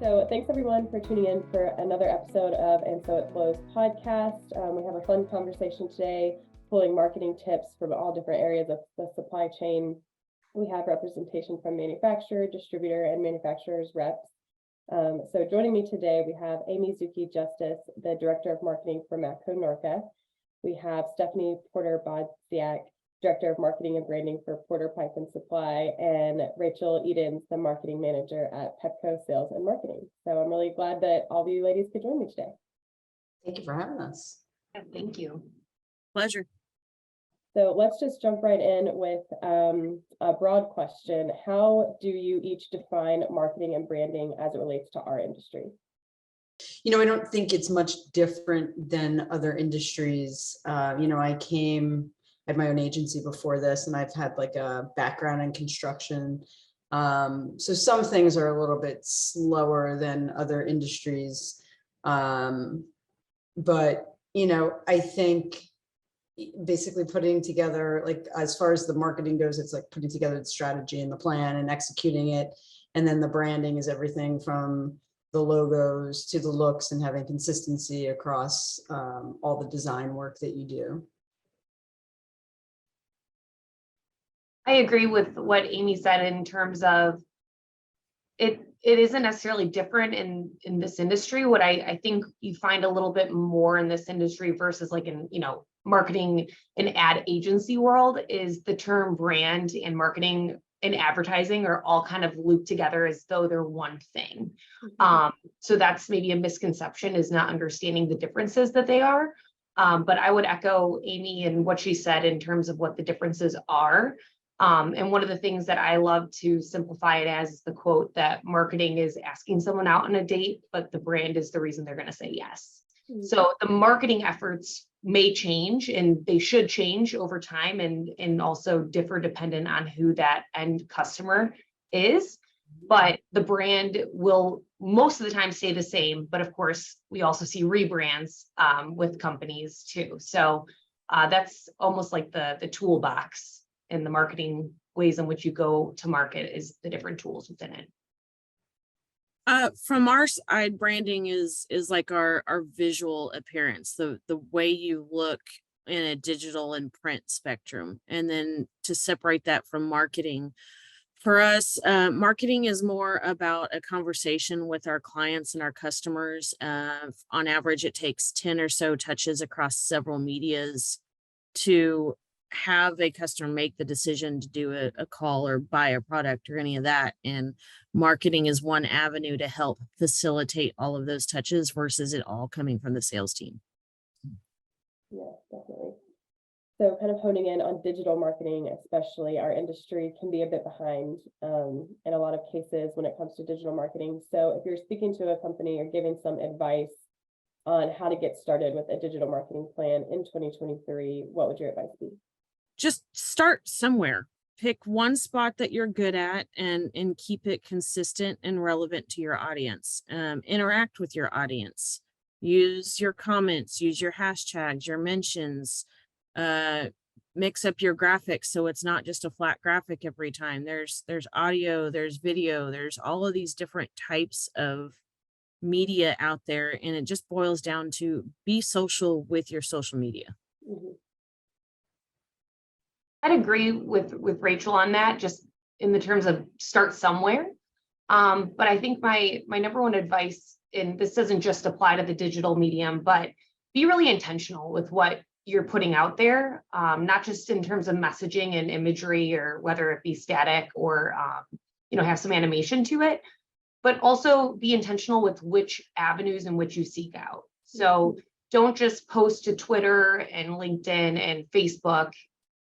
So thanks everyone for tuning in for another episode of And So It Flows podcast. We have a fun conversation today, pulling marketing tips from all different areas of the supply chain. We have representation from manufacturer, distributor, and manufacturers reps. So joining me today, we have Amy Zuki Justice, the Director of Marketing for Matco Norca. We have Stephanie Porter-Bodziak, Director of Marketing and Branding for Porter Pipe and Supply, and Rachel Edens, the Marketing Manager at Pepco Sales and Marketing. So I'm really glad that all of you ladies could join me today. Thank you for having us. Thank you. Pleasure. So let's just jump right in with a broad question. How do you each define marketing and branding as it relates to our industry? I don't think it's much different than other industries. I had my own agency before this, and I've had like a background in construction. So some things are a little bit slower than other industries. But, I think basically putting together, like, as far as the marketing goes, it's like putting together the strategy and the plan and executing it. And then the branding is everything from the logos to the looks and having consistency across all the design work that you do. I agree with what Amy said in terms of it isn't necessarily different in this industry. What I think you find a little bit more in this industry versus like in, marketing and ad agency world is the term brand and marketing and advertising are all kind of looped together as though they're one thing. So that's maybe a misconception, is not understanding the differences that they are. But I would echo Amy and what she said in terms of what the differences are. And one of the things that I love to simplify it as is the quote that marketing is asking someone out on a date, but the brand is the reason they're going to say yes. So the marketing efforts may change, and they should change over time, and also differ dependent on who that end customer is. But the brand will most of the time stay the same. But of course, we also see rebrands with companies too. So that's almost like the toolbox. And the marketing ways in which you go to market is the different tools within it. From our side, branding is like our visual appearance, the way you look in a digital and print spectrum. And then to separate that from marketing, for us, marketing is more about a conversation with our clients and our customers. On average, it takes 10 or so touches across several medias to have a customer make the decision to do a call or buy a product or any of that. And marketing is one avenue to help facilitate all of those touches versus it all coming from the sales team. Yeah, definitely. So kind of honing in on digital marketing, especially, our industry can be a bit behind in a lot of cases when it comes to digital marketing. So if you're speaking to a company or giving some advice on how to get started with a digital marketing plan in 2023, what would your advice be? Just start somewhere. Pick one spot that you're good at and keep it consistent and relevant to your audience. Interact with your audience. Use your comments, use your hashtags, your mentions, mix up your graphics so it's not just a flat graphic every time. There's audio, there's video, there's all of these different types of media out there, and it just boils down to be social with your social media. I'd agree with Rachel on that, just in the terms of start somewhere. But I think my number one advice, and this doesn't just apply to the digital medium, but be really intentional with what you're putting out there, not just in terms of messaging and imagery, or whether it be static or have some animation to it, but also be intentional with which avenues in which you seek out. So don't just post to Twitter and LinkedIn and Facebook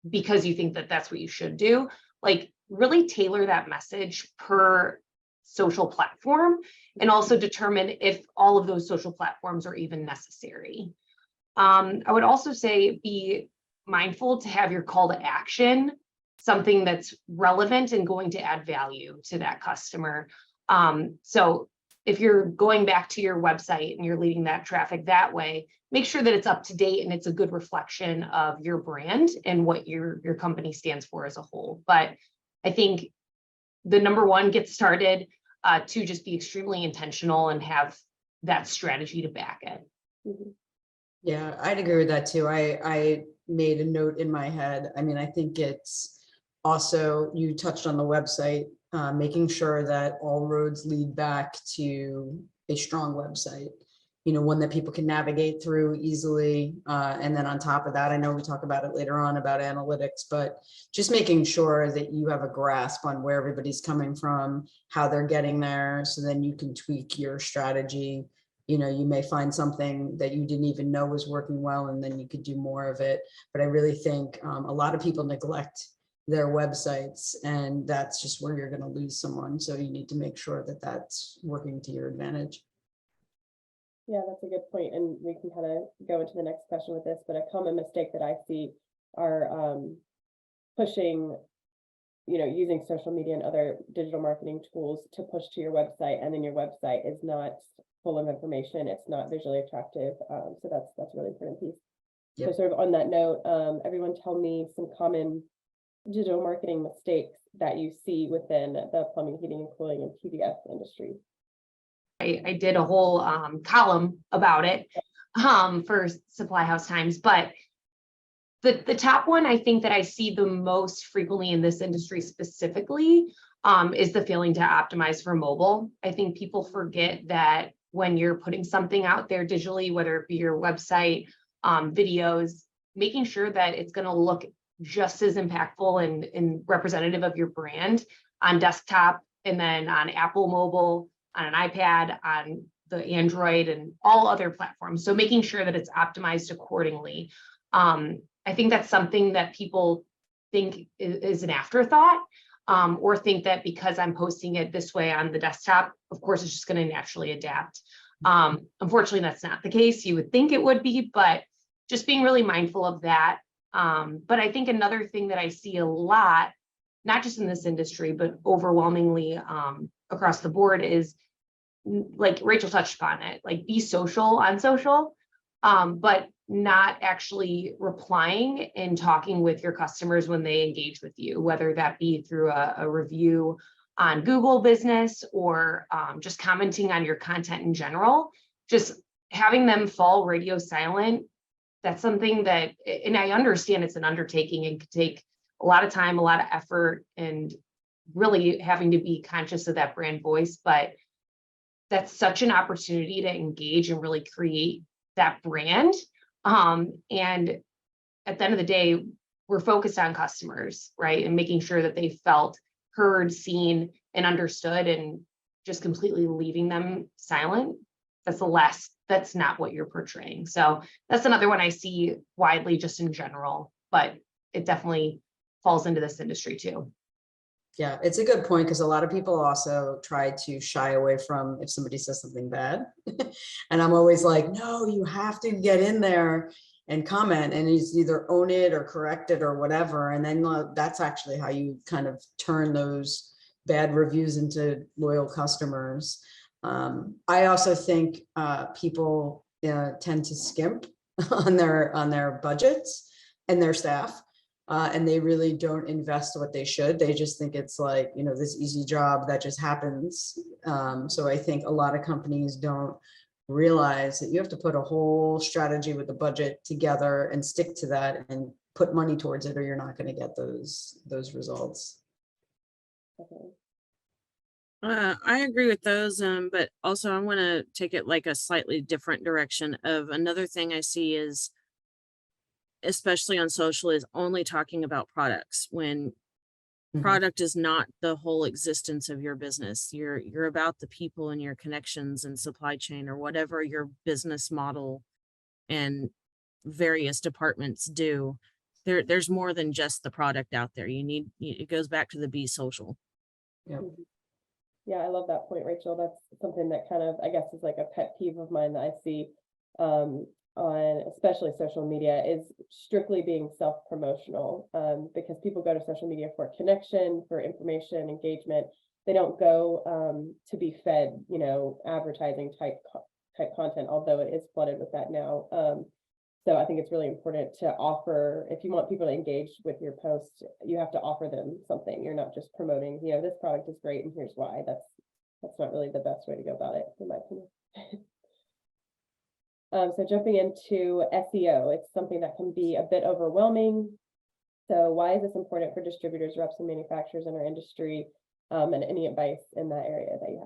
because you think that that's what you should do. Like, really tailor that message per social platform, and also determine if all of those social platforms are even necessary. I would also say be mindful to have your call to action something that's relevant and going to add value to that customer. So if you're going back to your website and you're leading that traffic that way, make sure that it's up to date and it's a good reflection of your brand and what your company stands for as a whole. But I think the number one, get started. to just be extremely intentional and have that strategy to back it. Mhm. Yeah, I'd agree with that too. I made a note in my head. I mean, I think it's also, you touched on the website, making sure that all roads lead back to a strong website, you know, one that people can navigate through easily. And then on top of that, I know we talk about it later on about analytics, but just making sure that you have a grasp on where everybody's coming from, how they're getting there, so then you can tweak your strategy. You know, you may find something that you didn't even know was working well, and then you could do more of it. But I really think a lot of people neglect their websites, and that's just where you're going to lose someone. So you need to make sure that that's working to your advantage. Yeah, that's a good point, and we can kind of go into the next question with this, but a common mistake that I see are pushing, using social media and other digital marketing tools to push to your website, and then your website is not full of information, it's not visually attractive. So that's a really important piece. So Yep. sort of on that note, everyone tell me some common digital marketing mistakes that you see within the plumbing, heating, and cooling and PVS industry. I did a whole column about it for Supply House Times, but the top one I think that I see the most frequently in this industry specifically is the failing to optimize for mobile. I think people forget that when you're putting something out there digitally, whether it be your website, videos, making sure that it's going to look just as impactful and representative of your brand on desktop, and then on Apple mobile, on an iPad, on the Android, and all other platforms. So making sure that it's optimized accordingly. I think that's something that people think is an afterthought, or think that because I'm posting it this way on the desktop, of course, it's just going to naturally adapt. Unfortunately, that's not the case. You would think it would be, but just being really mindful of that. But I think another thing that I see a lot, not just in this industry, but overwhelmingly across the board, is like Rachel touched upon it, like be social on social, but not actually replying and talking with your customers when they engage with you, whether that be through a review on Google Business or just commenting on your content in general. Just having them fall radio silent, that's something that, and I understand it's an undertaking and could take a lot of time, a lot of effort, and really having to be conscious of that brand voice, but that's such an opportunity to engage and really create that brand. And at the end of the day, we're focused on customers, right? And making sure that they felt heard, seen, and understood, and just completely leaving them silent. That's not what you're portraying. So that's another one I see widely just in general, but it definitely falls into this industry too. Yeah, it's a good point, because a lot of people also try to shy away from if somebody says something bad. And I'm always like, no, you have to get in there and comment, and it's either own it or correct it or whatever. And then that's actually how you kind of turn those bad reviews into loyal customers. I also think people tend to skimp on their budgets and their staff. And they really don't invest what they should. They just think it's like, this easy job that just happens. So I think a lot of companies don't realize that you have to put a whole strategy with the budget together and stick to that and put money towards it, or you're not going to get those results. Okay. I agree with those, but also I want to take it like a slightly different direction. Of another thing I see is, especially on social, is only talking about products when product is not the whole existence of your business. You're about the people and your connections and supply chain, or whatever your business model and various departments do. There's more than just the product out there. It goes back to the be social. Yep. Yeah, I love that point, Rachel. That's something that kind of, I guess, is like a pet peeve of mine that I see on especially social media, is strictly being self-promotional, because people go to social media for connection, for information, engagement. They don't go to be fed, advertising type content, although it is flooded with that now. So I think it's really important to offer, if you want people to engage with your post, you have to offer them something. You're not just promoting, this product is great and here's why. that's not really the best way to go about it, in my opinion. So jumping into SEO, it's something that can be a bit overwhelming. So why is this important for distributors, reps, and manufacturers in our industry? And any advice in that area that you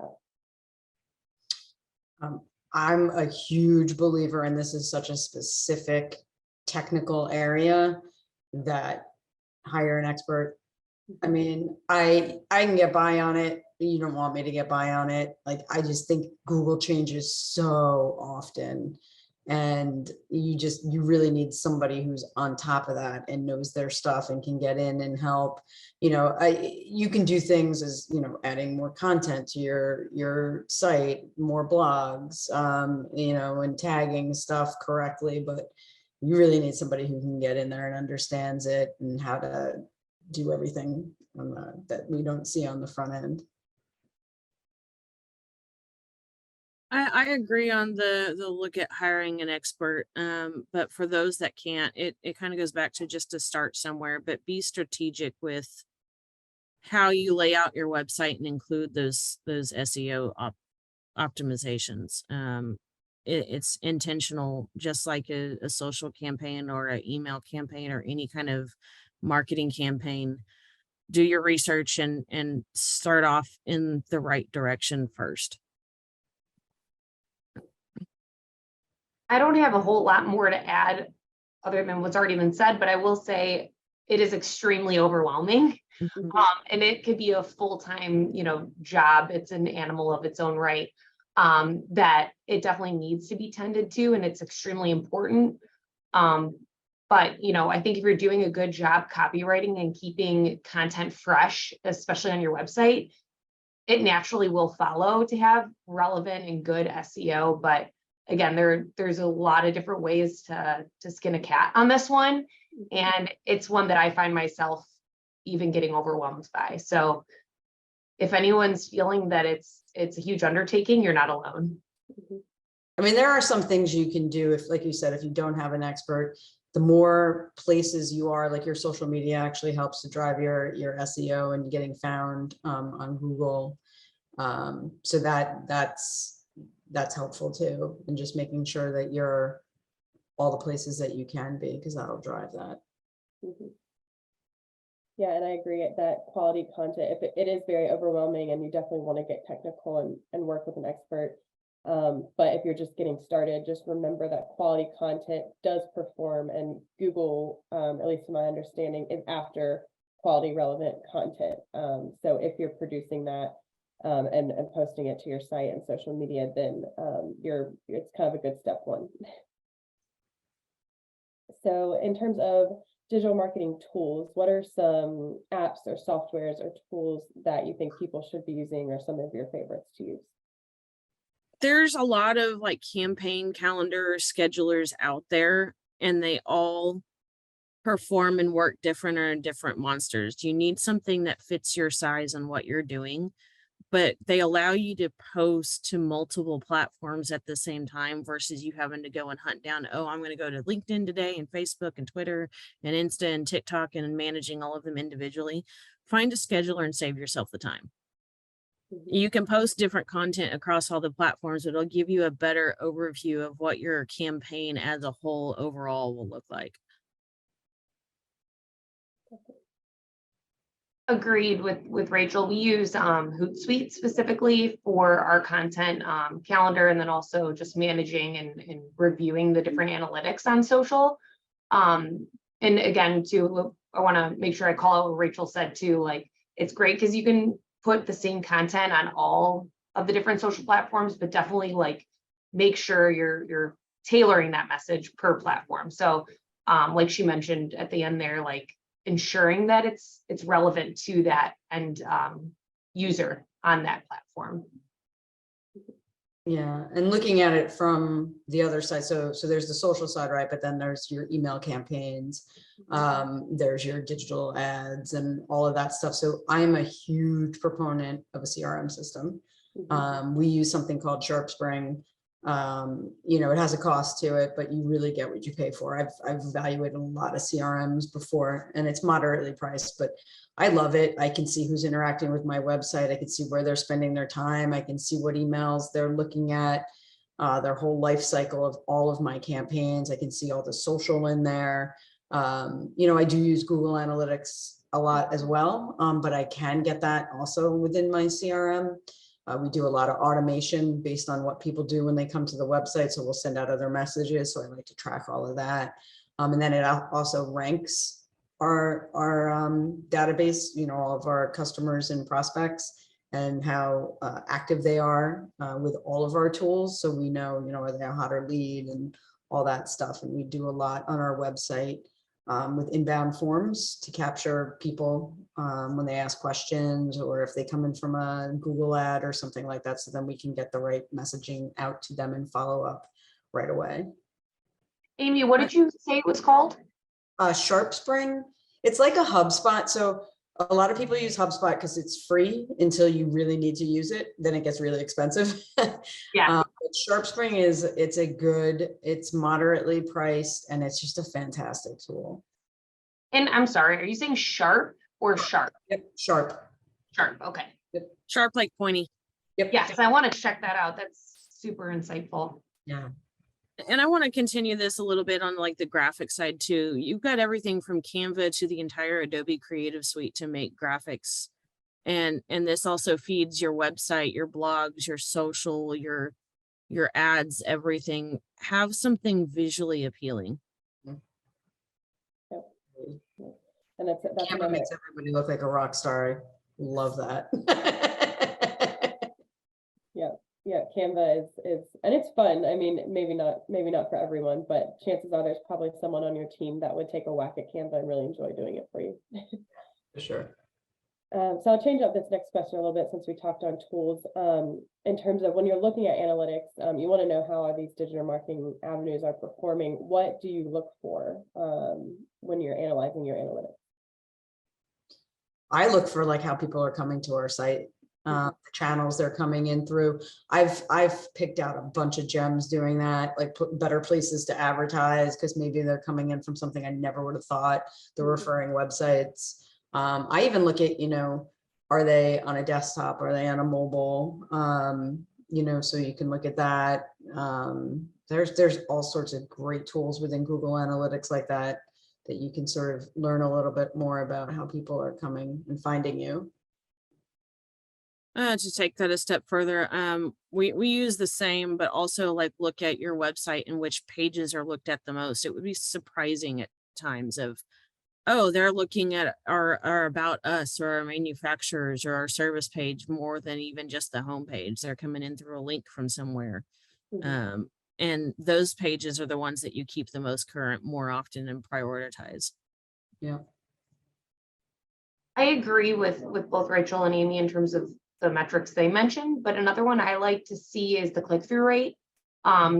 have? I'm a huge believer, and this is such a specific technical area, that hire an expert. I mean, I can get by on it. You don't want me to get by on it. Like, I just think Google changes so often, and you really need somebody who's on top of that and knows their stuff and can get in and help. You can do things as, adding more content to your site, more blogs, and tagging stuff correctly, but you really need somebody who can get in there and understands it and how to do everything that we don't see on the front end. I agree on the look at hiring an expert, but for those that can't, it kind of goes back to just to start somewhere, but be strategic with how you lay out your website and include those SEO optimizations. It's intentional, just like a social campaign or an email campaign or any kind of marketing campaign. Do your research and start off in the right direction first. I don't have a whole lot more to add other than what's already been said, but I will say it is extremely overwhelming. Mhm. And it could be a full-time, job. It's an animal of its own right, that it definitely needs to be tended to, and it's extremely important. But, I think if you're doing a good job copywriting and keeping content fresh, especially on your website, it naturally will follow to have relevant and good SEO. But again, there's a lot of different ways to skin a cat on this one. And it's one that I find myself even getting overwhelmed by. So if anyone's feeling that it's a huge undertaking, you're not alone. I mean, there are some things you can do if, like you said, if you don't have an expert, the more places you are, like your social media actually helps to drive your SEO and getting found on Google. So that's helpful too. And just making sure that you're all the places that you can be, because that'll drive that. Yeah, and I agree that quality content, if it is very overwhelming and you definitely want to get technical and work with an expert. But if you're just getting started, just remember that quality content does perform, and Google, at least to my understanding, is after quality relevant content. So if you're producing that and posting it to your site and social media, then it's kind of a good step one. So in terms of digital marketing tools, what are some apps or softwares or tools that you think people should be using, or some of your favorites to use? There's a lot of like campaign calendar schedulers out there, and they all perform and work different or in different monsters. You need something that fits your size and what you're doing, but they allow you to post to multiple platforms at the same time versus you having to go and hunt down, oh, I'm going to go to LinkedIn today and Facebook and Twitter and Insta and TikTok and managing all of them individually. Find a scheduler and save yourself the time. You can post different content across all the platforms. It'll give you a better overview of what your campaign as a whole overall will look like. Agreed with Rachel. We use Hootsuite specifically for our content calendar, and then also just managing and reviewing the different analytics on social. And again, too, I want to make sure I call out what Rachel said too. Like, it's great because you can put the same content on all of the different social platforms, but definitely like make sure you're tailoring that message per platform. So like she mentioned at the end there, like ensuring that it's relevant to that and user on that platform. Yeah, and looking at it from the other side, so there's the social side, right? But then there's your email campaigns, there's your digital ads and all of that stuff. So I'm a huge proponent of a CRM system. We use something called SharpSpring. It has a cost to it, but you really get what you pay for. I've evaluated a lot of CRMs before, and it's moderately priced, but I love it. I can see who's interacting with my website. I can see where they're spending their time. I can see what emails they're looking at, their whole life cycle of all of my campaigns. I can see all the social in there. You know, I do use Google Analytics a lot as well, but I can get that also within my CRM. We do a lot of automation based on what people do when they come to the website. So we'll send out other messages. So I like to track all of that. And then it also ranks our database, you know, all of our customers and prospects and how active they are with all of our tools. So we know, you know, are they a hotter lead and all that stuff. And we do a lot on our website with inbound forms to capture people when they ask questions or if they come in from a Google ad or something like that. So then we can get the right messaging out to them and follow up right away. Amy, what did you say it was called? Sharp Spring. It's like a HubSpot. So a lot of people use HubSpot because it's free until you really need to use it. Then it gets really expensive. Yeah. But Sharp Spring it's moderately priced and it's just a fantastic tool. And I'm sorry, are you saying sharp or sharp? Yep, Sharp. Sharp, okay. Sharp like pointy. Yep. Yes, I want to check that out. That's super insightful. Yeah. And I want to continue this a little bit on like the graphic side too. You've got everything from Canva to the entire Adobe Creative Suite to make graphics. And this also feeds your website, your blogs, your social, your ads, everything. Have something visually appealing. Yep. And that's Canva another. makes everybody look like a rock star. I love that. Yeah, Canva is and it's fun. I mean, maybe not for everyone, but chances are there's probably someone on your team that would take a whack at Canva and really enjoy doing it for you. For sure. So I'll change up this next question a little bit since we talked on tools. In terms of when you're looking at analytics, you want to know how these digital marketing avenues are performing. What do you look for when you're analyzing your analytics? I look for like how people are coming to our site, the channels they're coming in through. I've picked out a bunch of gems doing that, like better places to advertise because maybe they're coming in from something I never would have thought. They're referring websites. I even look at, you know, are they on a desktop? Are they on a mobile? You know, so you can look at that. There's all sorts of great tools within Google Analytics like that you can sort of learn a little bit more about how people are coming and finding you. To take that a step further, we use the same, but also like look at your website and which pages are looked at the most. It would be surprising at times of, oh, they're looking at our about us or our manufacturers or our service page more than even just the home page. They're coming in through a link from somewhere. And those pages are the ones that you keep the most current more often and prioritize. Yeah. I agree with both Rachel and Amy in terms of the metrics they mentioned, but another one I like to see is the click-through rate.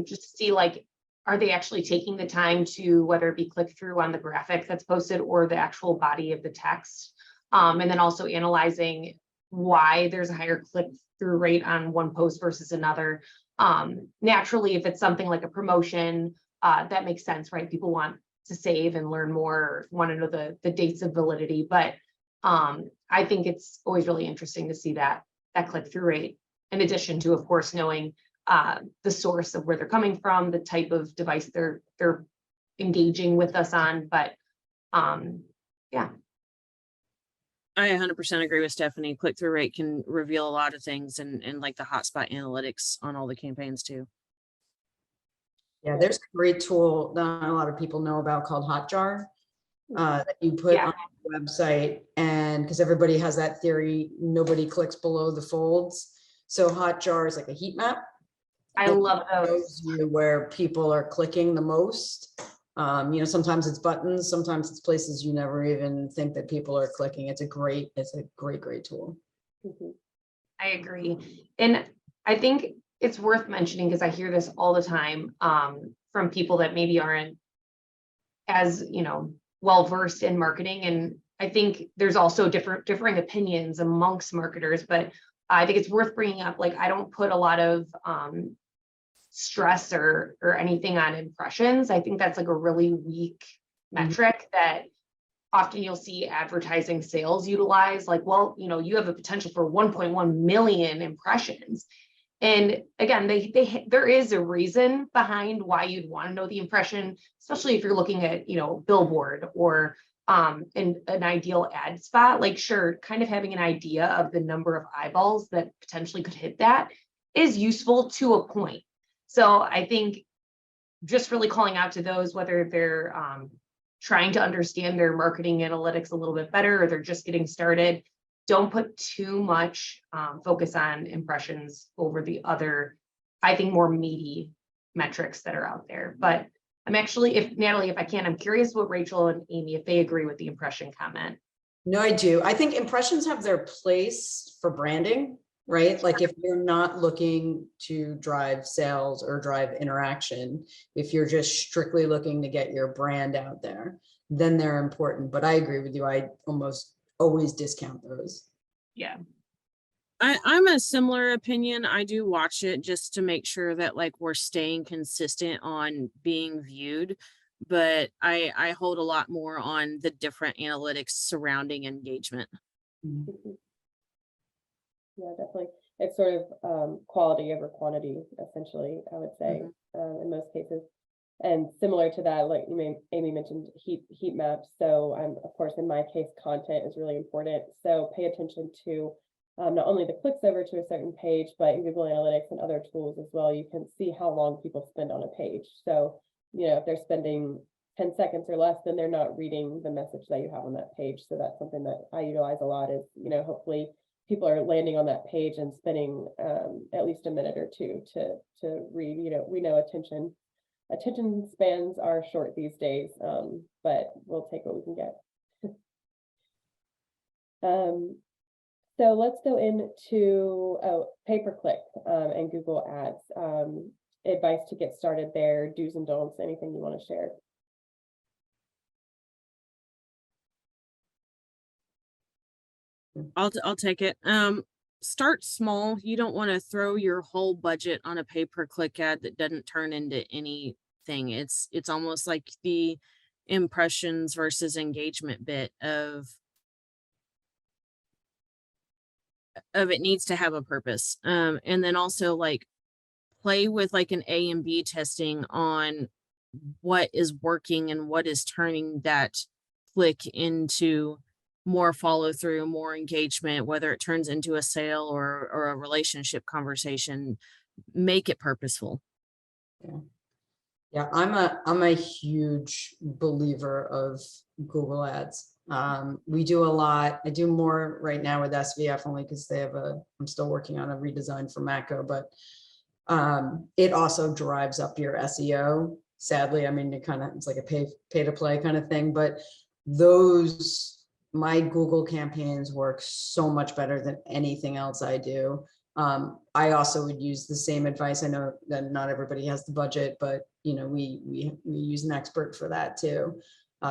Just to see like, are they actually taking the time to, whether it be click through on the graphic that's posted or the actual body of the text. And then also analyzing why there's a higher click-through rate on one post versus another. Naturally, if it's something like a promotion, that makes sense, right? People want to save and learn more, want to know the dates of validity. But I think it's always really interesting to see that click-through rate, in addition to, of course, knowing the source of where they're coming from, the type of device they're engaging with us on. But yeah. I 100% agree with Stephanie. Click-through rate can reveal a lot of things and like the hotspot analytics on all the campaigns too. Yeah, there's a great tool that not a lot of people know about called Hotjar that you put on the website, and because everybody has that theory, nobody clicks below the folds. So Hotjar is like a heat map. I love those. Shows you where people are clicking the most. You know, sometimes it's buttons, sometimes it's places you never even think that people are clicking. It's a great tool. I agree. And I think it's worth mentioning, because I hear this all the time from people that maybe aren't as, you know, well versed in marketing. And I think there's also differing opinions amongst marketers, but I think it's worth bringing up. Like, I don't put a lot of stress or anything on impressions. I think that's like a really weak metric that often you'll see advertising sales utilized, like, well, you have a potential for 1.1 million impressions. And again, there is a reason behind why you'd want to know the impression, especially if you're looking at, billboard or an ideal ad spot. Like, sure, kind of having an idea of the number of eyeballs that potentially could hit that is useful to a point. So I think just really calling out to those, whether they're trying to understand their marketing analytics a little bit better, or they're just getting started, don't put too much focus on impressions over the other, I think, more meaty metrics that are out there. But I'm actually, Natalie, if I can, I'm curious what Rachel and Amy, if they agree with the impression comment. No, I do. I think impressions have their place for branding, right? Like if you're not looking to drive sales or drive interaction, if you're just strictly looking to get your brand out there, then they're important. But I agree with you. I almost always discount those. Yeah. I'm a similar opinion. I do watch it just to make sure that like we're staying consistent on being viewed, but I hold a lot more on the different analytics surrounding engagement. Mhm. Yeah, definitely. It's sort of quality over quantity, essentially, I would say, in most cases. And similar to that, like Amy mentioned heat maps. So of course, in my case, content is really important. So pay attention to not only the clicks over to a certain page, but in Google Analytics and other tools as well, you can see how long people spend on a page. So, if they're spending 10 seconds or less, then they're not reading the message that you have on that page. So that's something that I utilize a lot is, hopefully people are landing on that page and spending at least a minute or two to read. We know attention spans are short these days, but we'll take what we can get. So let's go into pay-per-click and Google Ads. Advice to get started there, do's and don'ts, anything you want to share? I'll take it. Start small. You don't want to throw your whole budget on a pay-per-click ad that doesn't turn into anything. It's almost like the impressions versus engagement bit of it needs to have a purpose. And then also like play with like an A and B testing on what is working and what is turning that click into more follow through, more engagement, whether it turns into a sale or a relationship conversation. Make it purposeful. Yeah, I'm a huge believer of Google Ads. We do a lot. I do more right now with SVF only because I'm still working on a redesign for Macco, but it also drives up your SEO. Sadly, I mean, it's like a pay to play kind of thing, but my Google campaigns work so much better than anything else I do. I also would use the same advice. I know that not everybody has the budget, but we use an expert for that too.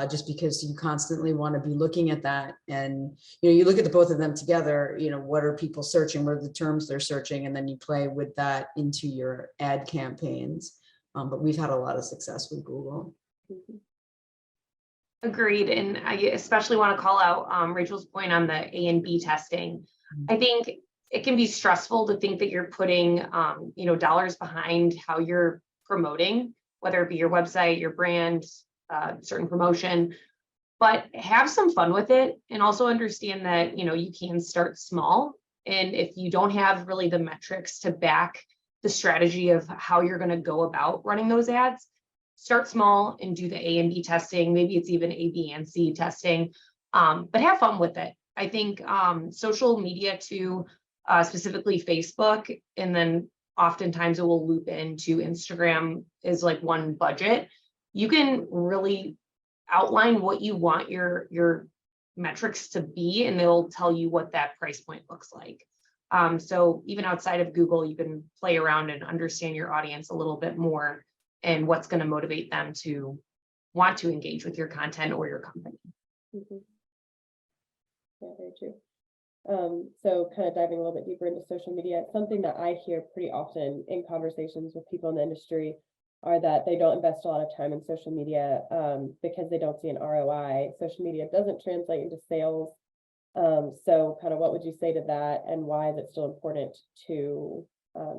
Just because you constantly want to be looking at that, and you look at the both of them together. What are people searching? What are the terms they're searching? And then you play with that into your ad campaigns. But we've had a lot of success with Google. Agreed. And I especially want to call out Rachel's point on the A and B testing. I think it can be stressful to think that you're putting dollars behind how you're promoting, whether it be your website, your brand, certain promotion, but have some fun with it. And also understand that you can start small, and if you don't have really the metrics to back the strategy of how you're going to go about running those ads, start small and do the A and B testing. Maybe it's even A, B, and C testing, but have fun with it. I think social media too, specifically Facebook, and then oftentimes it will loop into Instagram is like one budget. You can really outline what you want your metrics to be, and they'll tell you what that price point looks like. So even outside of Google, you can play around and understand your audience a little bit more and what's going to motivate them to want to engage with your content or your company. Yeah, very true. So kind of diving a little bit deeper into social media, something that I hear pretty often in conversations with people in the industry are that they don't invest a lot of time in social media because they don't see an ROI. Social media doesn't translate into sales. So kind of what would you say to that, and why is it still important to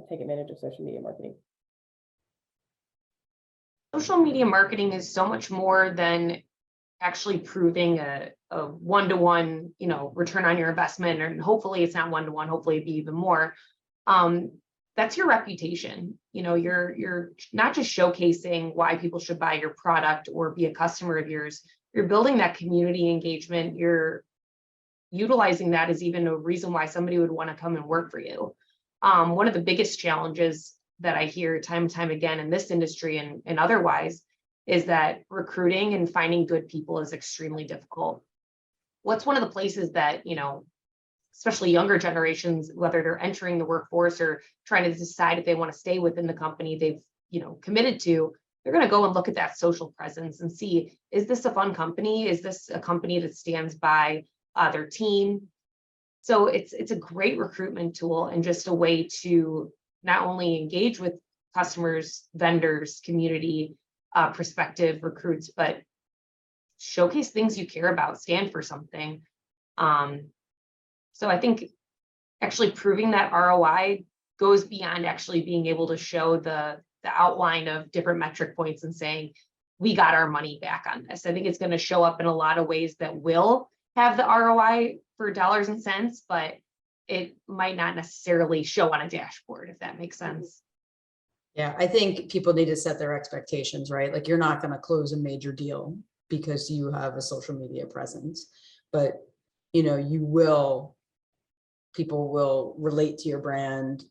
take advantage of social media marketing? Social media marketing is so much more than actually proving a one-to-one, return on your investment, and hopefully it's not one-to-one, hopefully it'd be even more. That's your reputation. You're not just showcasing why people should buy your product or be a customer of yours. You're building that community engagement. You're utilizing that as even a reason why somebody would want to come and work for you. One of the biggest challenges that I hear time and time again in this industry and otherwise is that recruiting and finding good people is extremely difficult. What's one of the places that, especially younger generations, whether they're entering the workforce or trying to decide if they want to stay within the company they've, committed to, they're going to go and look at that social presence and see, is this a fun company? Is this a company that stands by their team? So it's a great recruitment tool and just a way to not only engage with customers, vendors, community, prospective recruits, but showcase things you care about, stand for something. So I think actually proving that ROI goes beyond actually being able to show the outline of different metric points and saying, we got our money back on this. I think it's going to show up in a lot of ways that will have the ROI for dollars and cents, but it might not necessarily show on a dashboard, if that makes sense. Yeah, I think people need to set their expectations, right? Like, you're not going to close a major deal because you have a social media presence, but people will relate to your brand,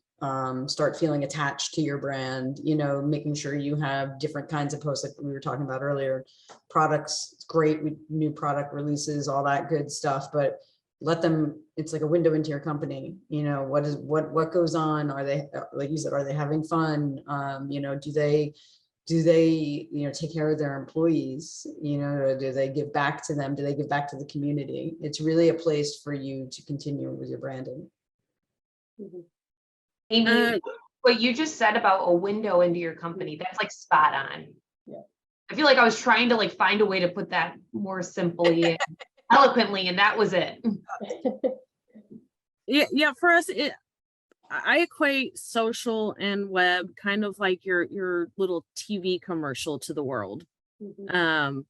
start feeling attached to your brand, making sure you have different kinds of posts like we were talking about earlier. Products, it's great with new product releases, all that good stuff, but let them, it's like a window into your company. What goes on? Are they, like you said, are they having fun? Do they take care of their employees? Do they give back to them? Do they give back to the community? It's really a place for you to continue with your branding. Mhm. Amy, what you just said about a window into your company, that's like spot on. Yeah. I feel like I was trying to find a way to put that more simply and eloquently, and that was it. Yeah, for us, I equate social and web kind of like your little TV commercial to the world. Mhm.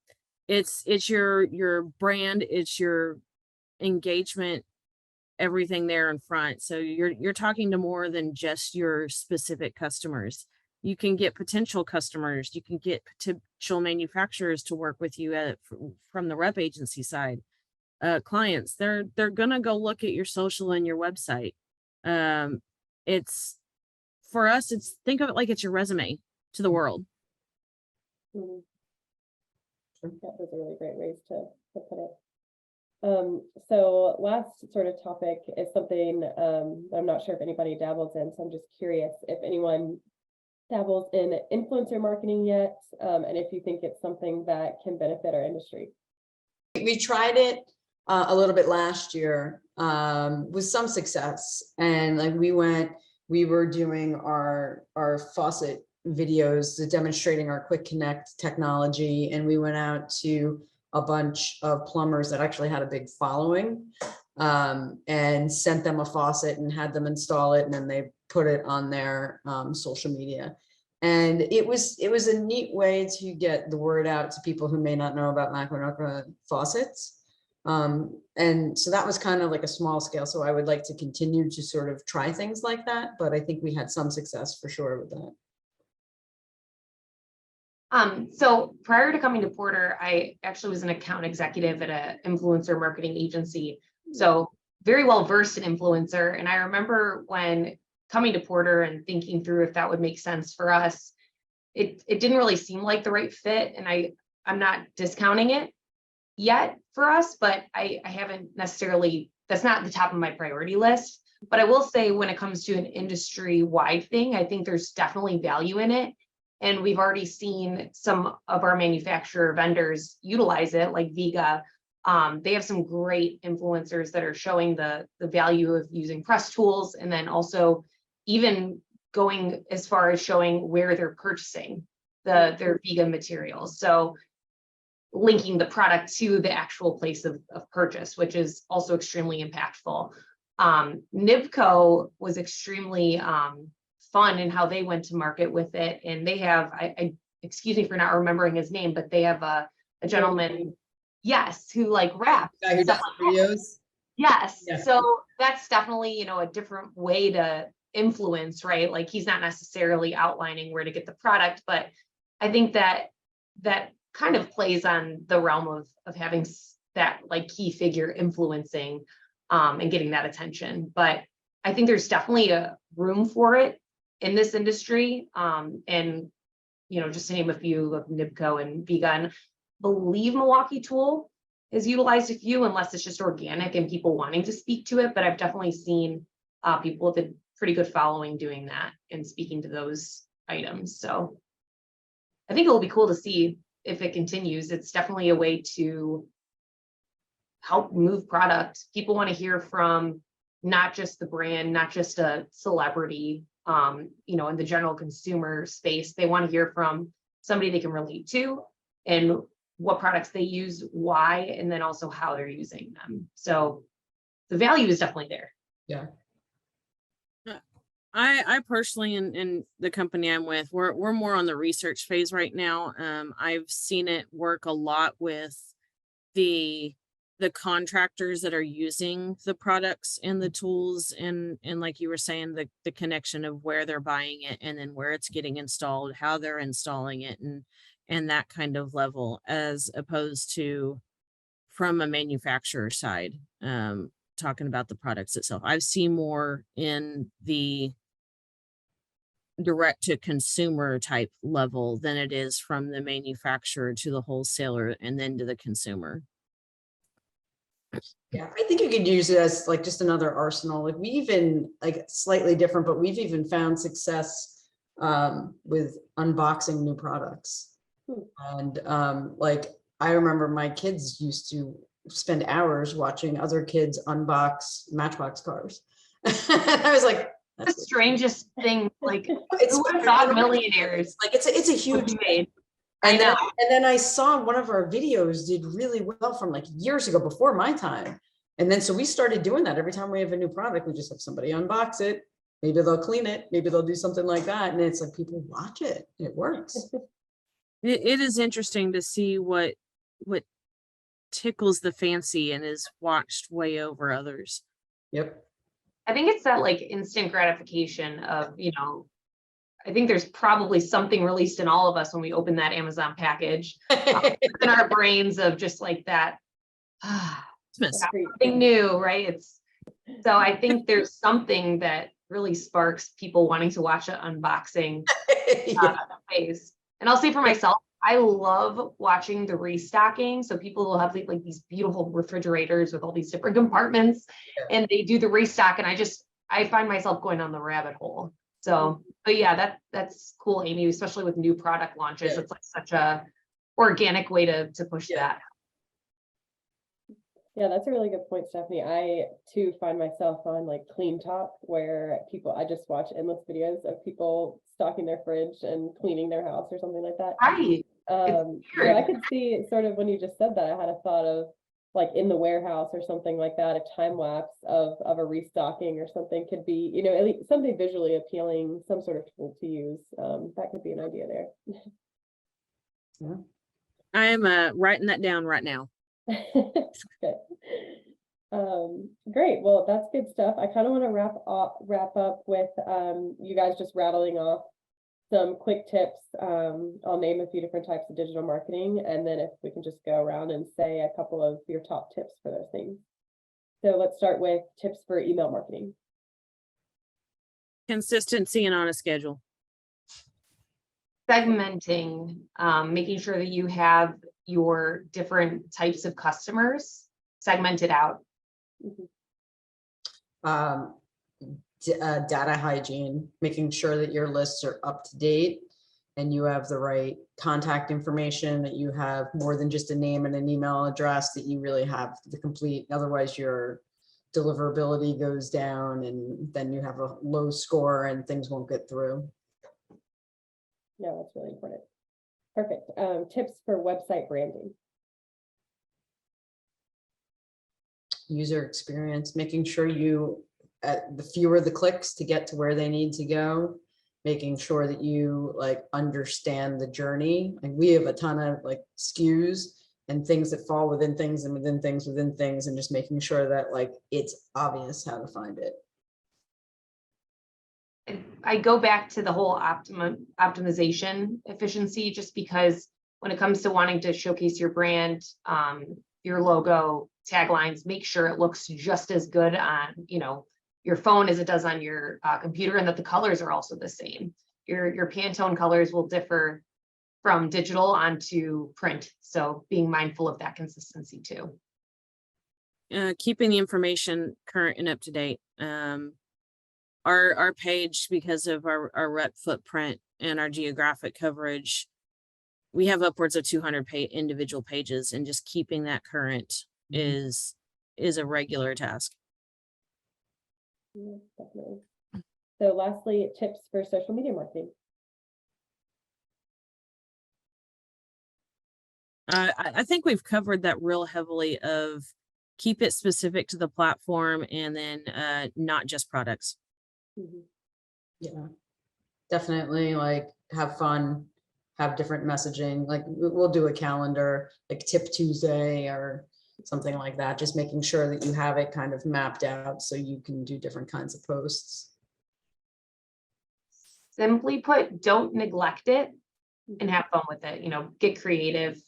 It's your brand, it's your engagement, everything there in front. So you're talking to more than just your specific customers. You can get potential customers, you can get potential manufacturers to work with you from the rep agency side. Clients, they're gonna go look at your social and your website. It's for us, it's, think of it like it's your resume to the world. Mhm. That was a really great ways to put it. So last sort of topic is something I'm not sure if anybody dabbles in, so I'm just curious if anyone dabbles in influencer marketing yet, and if you think it's something that can benefit our industry. We tried it a little bit last year with some success, and we were doing our faucet videos demonstrating our quick connect technology, and we went out to a bunch of plumbers that actually had a big following, and sent them a faucet and had them install it, and then they put it on their social media. And it was a neat way to get the word out to people who may not know about Mac faucets. And so that was kind of like a small scale. So I would like to continue to sort of try things like that, but I think we had some success for sure with that. So prior to coming to Porter, I actually was an account executive at an influencer marketing agency. So very well versed in influencer. And I remember when coming to Porter and thinking through if that would make sense for us, it didn't really seem like the right fit. And I'm not discounting it yet for us, but I haven't necessarily, that's not the top of my priority list. But I will say when it comes to an industry-wide thing, I think there's definitely value in it. And we've already seen some of our manufacturer vendors utilize it, like Viga. They have some great influencers that are showing the value of using press tools, and then also even going as far as showing where they're purchasing. their vegan materials. So linking the product to the actual place of purchase, which is also extremely impactful. Nibco was extremely fun in how they went to market with it. And they have, I excuse me for not remembering his name, but they have a gentleman, yes, who like raps. Guy who does videos. Yes. Yeah. So that's definitely, you know, a different way to influence, right? Like he's not necessarily outlining where to get the product, but I think that kind of plays on the realm of having that like key figure influencing and getting that attention. But I think there's definitely a room for it in this industry. And, you know, just to name a few of Nibco and vegan, believe Milwaukee Tool is utilized a few, unless it's just organic and people wanting to speak to it. But I've definitely seen people with a pretty good following doing that and speaking to those items. So I think it'll be cool to see if it continues. It's definitely a way to help move product. People want to hear from not just the brand, not just a celebrity, you know, in the general consumer space. They want to hear from somebody they can relate to and what products they use, why, and then also how they're using them. So the value is definitely there. Yeah. I personally, in the company I'm with, we're more on the research phase right now. I've seen it work a lot with the contractors that are using the products and the tools, and like you were saying, the connection of where they're buying it and then where it's getting installed, how they're installing it, and that kind of level, as opposed to from a manufacturer side, talking about the products itself. I've seen more in the direct to consumer type level than it is from the manufacturer to the wholesaler and then to the consumer. Yeah, I think you could use it as like just another arsenal. Like we even, like slightly different, but we've even found success with unboxing new products. And like I remember my kids used to spend hours watching other kids unbox Matchbox cars. I was like, That's the strangest thing. Like, it's who would have thought millionaires? like it's a huge Would be made. And I know. then I saw one of our videos did really well from like years ago before my time. And then so we started doing that every time we have a new product, we just have somebody unbox it. Maybe they'll clean it. Maybe they'll do something like that. And it's like people watch it. It works. It is interesting to see what tickles the fancy and is watched way over others. Yep. I think it's that like instant gratification of, you know, I think there's probably something released in all of us when we open that Amazon package in our brains of just like that, something new, right? So I think there's something that really sparks people wanting to watch an unboxing phase. And I'll say for myself, I love watching the restocking. So people will have like these beautiful refrigerators with all these different compartments, and they do the restock, and I find myself going on the rabbit hole. So, but yeah, that's cool, Amy, especially with new product launches. It's like such a organic way to push that. Yeah, that's a really good point, Stephanie. I too find myself on like Clean Talk, where I just watch endless videos of people stocking their fridge and cleaning their house or something like that. Right. So I could see sort of when you just said that, I had a thought of like in the warehouse or something like that, a time lapse of a restocking or something could be, you know, at least something visually appealing, some sort of tool to use. That could be an idea there. Yeah. I am writing that down right now. Good. Great. Well, that's good stuff. I kind of want to wrap up with you guys just rattling off some quick tips. I'll name a few different types of digital marketing, and then if we can just go around and say a couple of your top tips for those things. So let's start with tips for email marketing. Consistency and on a schedule. Segmenting, making sure that you have your different types of customers segmented out. Data hygiene, making sure that your lists are up to date and you have the right contact information, that you have more than just a name and an email address, that you really have the complete, otherwise your deliverability goes down and then you have a low score and things won't get through. Yeah, that's really important. Perfect. Tips for website branding. User experience, making sure you, the fewer the clicks to get to where they need to go, making sure that you like understand the journey. Like we have a ton of like SKUs and things that fall within things and within things within things, and just making sure that like it's obvious how to find it. I go back to the whole optimization efficiency, just because when it comes to wanting to showcase your brand, your logo, taglines, make sure it looks just as good on, your phone as it does on your computer, and that the colors are also the same. Your Pantone colors will differ from digital onto print. So being mindful of that consistency too. Keeping the information current and up to date. Our page, because of our rep footprint and our geographic coverage, we have upwards of 200 individual pages, and just keeping that current is a regular task. Yeah, definitely. So lastly, tips for social media marketing. I think we've covered that real heavily, of keep it specific to the platform, and then not just products. Mhm. Yeah, definitely like have fun, have different messaging. Like we'll do a calendar, like Tip Tuesday or something like that, just making sure that you have it kind of mapped out so you can do different kinds of posts. Simply put, don't neglect it and have fun with it. Get creative.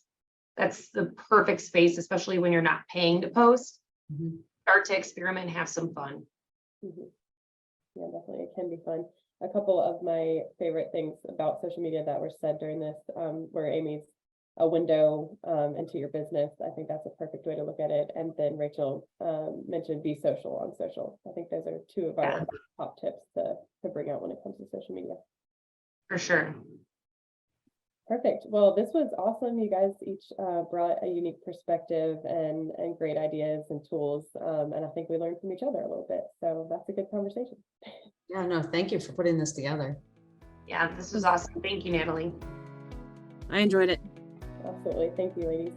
That's the perfect space, especially when you're not paying to post. Mhm. Start to experiment, have some fun. Mhm. Yeah, definitely. It can be fun. A couple of my favorite things about social media that were said during this were Amy's a window into your business. I think that's a perfect way to look at it. And then Rachel mentioned be social on social. I think those are two of our top tips to bring out when it comes to social media. For sure. Perfect. Well, this was awesome. You guys each brought a unique perspective and great ideas and tools. And I think we learned from each other a little bit. So that's a good conversation. Yeah, no, thank you for putting this together. Yeah, this was awesome. Thank you, Natalie. I enjoyed it. Absolutely. Thank you, ladies.